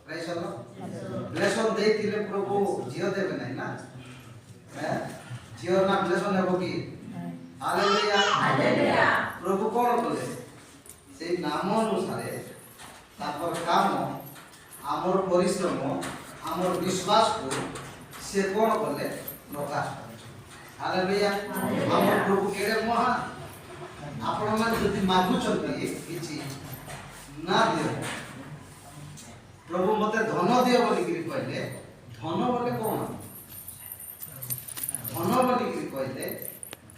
price ହବ ବ୍ଲେସନ୍ ଦେଇଥିଲେ ପ୍ରଭୁ ଝିଅ ଦେବେ ନାହିଁ ନା ଝିଅ ନା ବ୍ଲେସନ୍ ହେବ କି ହାଲେଲୁୟା ହାଲେଲୁୟା ପ୍ରଭୁ କ'ଣ କଲେ ସେଇ ନାମ ଅନୁସାରେ ତାଙ୍କର କାମ ଆମର ପରିଶ୍ରମ ଆମର ବିଶ୍ୱାସକୁ ସେ କ'ଣ କଲେ ପ୍ରକାଶ କଲେ ହାଲେଲୁୟା ଆମର ପ୍ରଭୁ କେଡ଼େ ମହାନ ଆପଣମାନେ ଯଦି ମାଗୁଛନ୍ତି କିଛି ନା ଦିଅ ପ୍ରଭୁ ମୋତେ ଧନ ଦିଅ ବୋଲିକିରି କହିଲେ ଧନ ବୋଲେ କ'ଣ ଧନ ବୋଲିକିରି କହିଲେ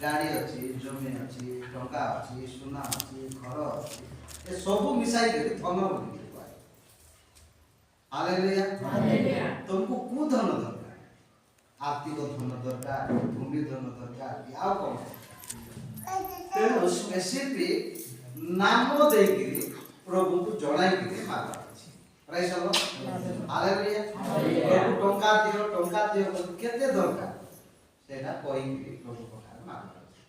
ଗାଡ଼ି ଅଛି ଜମି ଅଛି ଟଙ୍କା ଅଛି ସୁନା ଅଛି ଘର ଅଛି ଏ ସବୁ ମିଶାଇକରି ଧନ ବୋଲିକିରି କୁହାଯାଏ ହାଲେଲୁୟା ହାଲେଲୁୟା ତୁମକୁ କୋଉ ଧନ ଦରକାର ଆର୍ଥିକ ଧନ ଦରକାର ଭୂମି ଧନ ଦରକାର କି ଆଉ କ'ଣ ତେଣୁ ସ୍ପେସିଫିକ ନାମ ଦେଇକିରି ପ୍ରଭୁଙ୍କୁ ଜଣାଇକିରି ମାଗା ଅଛି ପ୍ରାଇସ୍ ହବ ହାଲେଲୁୟା ପ୍ରଭୁ ଟଙ୍କା ଦିଅ କେତେ ଦରକାର ସେଇଟା କହିକିରି ପ୍ରଭୁ ପାଖରେ ମାଗା ଅଛି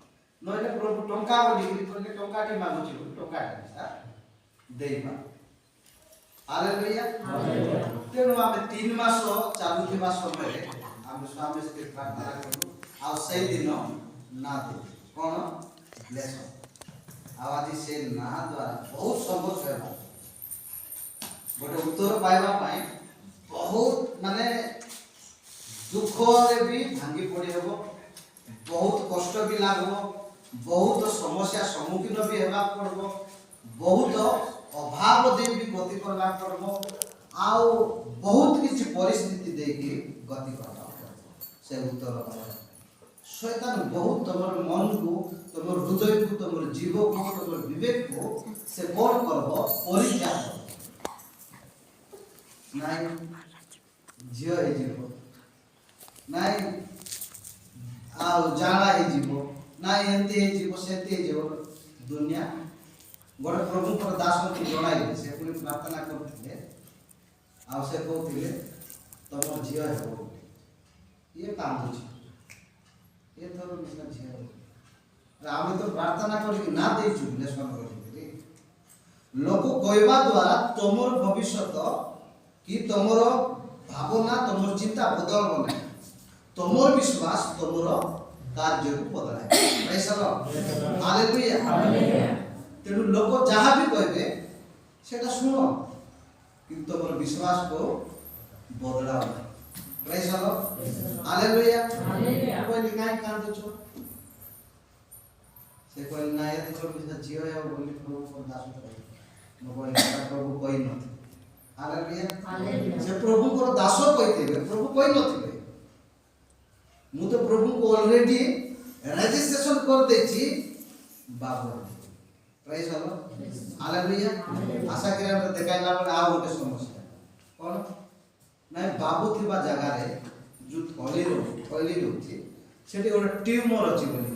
ନହେଲେ ପ୍ରଭୁ ଟଙ୍କା ବୋଲିକିରି କହିଲେ ଟଙ୍କାଟେ ମାଗୁଛି ଟଙ୍କାଟେ ଦେଇପା ହାଲେଲୁୟା ତେଣୁ ଆମେ 3 ମାସ ଚାଲୁଥିବା ସମୟରେ ଆମେ ସ୍ୱାମୀ ସ୍ତ୍ରୀ ପ୍ରାର୍ଥନା କରୁ ଆଉ ସେଇଦିନ ନା ଦେଉ କ'ଣ ବ୍ଲେସନ୍ ଆଉ ଆଜି ସେ ନା ଦ୍ୱାରା ବହୁତ ସମସ୍ୟା ହେବ ଗୋଟେ ଉତ୍ତର ପାଇବା ପାଇଁ ବହୁତ ମାନେ ଦୁଃଖରେ ବି ଭାଙ୍ଗି ପଡ଼ି ହେବ ବହୁତ କଷ୍ଟ ବି ଲାଗିବ ବହୁତ ସମସ୍ୟା ସମ୍ମୁଖୀନ ବି ହେବାକୁ ପଡ଼ିବ ବହୁତ ଅଭାବ ଦେଇ ବି ଗତି କରିବାକୁ ପଡ଼ିବ ଆଉ ବହୁତ କିଛି ପରିସ୍ଥିତି ଦେଇକି ଗତି କରିବାକୁ ପଡ଼ିବ ସେ ଉତ୍ତର ପାଇବା ଶୈତାନ ବହୁତ ତମର ମନକୁ ତମର ହୃଦୟକୁ ତମର ଜୀବକୁ ତମର ବିବେକକୁ ସେ କ'ଣ କରିବ ପରୀକ୍ଷା କରିବ ନାଇଁ ଝିଅ ହେଇଯିବ ନାଇଁ ଆଉ ଜାଣା ହେଇଯିବ ନାଇଁ ଏମିତି ହେଇଯିବ ସେମିତି ହେଇଯିବ ଦୁନିଆ ଗୋଟେ ପ୍ରଭୁଙ୍କର ଦାସଙ୍କୁ ଜଣାଇଲେ ସେ ପୁଣି ପ୍ରାର୍ଥନା କରୁଥିଲେ ଆଉ ସେ କହୁଥିଲେ ତମର ଝିଅ ହେବ ବୋଲି ଇଏ କାନ୍ଦୁଛି ଏ ଥର ଝିଅ ହେବ ଆମେ ତ ପ୍ରାର୍ଥନା କରିକି ନା ଦେଇଛୁ ବ୍ଲେସନ୍ କରିକିରି ଲୋକ କହିବା ଦ୍ୱାରା ତମର ଭବିଷ୍ୟତ କି ତମର ଭାବନା ତମର ଚିନ୍ତା ବଦଳିବ ନାହିଁ ତମର ବିଶ୍ୱାସ ତମର କାର୍ଯ୍ୟକୁ ବଦଳାଏ ପ୍ରାଇସ୍ ହବ ହାଲେଲୁୟା ତେଣୁ ଲୋକ ଯାହା ବି କହିବେ ସେଟା ଶୁଣ କିନ୍ତୁ ତମର ବିଶ୍ୱାସକୁ ବଦଳାଅ ନାହିଁ ପ୍ରାଇସ୍ ହବ ହାଲେଲୁୟା କହିଲି କାହିଁ କାନ୍ଦୁଛୁ ସେ କହିଲେ ନା ଏଥର ଝିଅ ହେବ ବୋଲି ପ୍ରଭୁ ଦାସ କହିଲେ ମୁଁ କହିଲି ପ୍ରଭୁ କହିନଥିଲେ ହାଲେଲୁୟା ସେ ପ୍ରଭୁଙ୍କର ଦାସ କହିଥିଲେ ପ୍ରଭୁ କହିନଥିଲେ ମୁଁ ତ ପ୍ରଭୁଙ୍କୁ ଅଲରେଡି ରେଜିଷ୍ଟ୍ରେସନ କରିଦେଇଛି ବାବୁ ପ୍ରାଇସ୍ ହବ ହାଲେଲୁୟା ଆଶା କିରଣ ଦେଖାଇଲା ବେଳେ ଆଉ ଗୋଟେ ସମସ୍ୟା କ'ଣ ନାଇଁ ବାବୁ ଥିବା ଜାଗାରେ ଯୋଉ ଥଳି ରହୁଛି ସେଠି ଗୋଟେ ଟ୍ୟୁମର ଅଛି ବୋଲି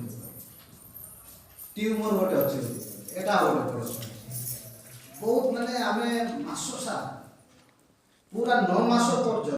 ଟ୍ୟୁମର ଗୋଟେ ଅଛି ବୋଲି ଏଟା ଗୋଟେ ପ୍ରଶ୍ନ ବହୁତ ମାନେ ଆମେ ମାସ ସାରା ପୁରା 9 ମାସ ପର୍ଯ୍ୟନ୍ତ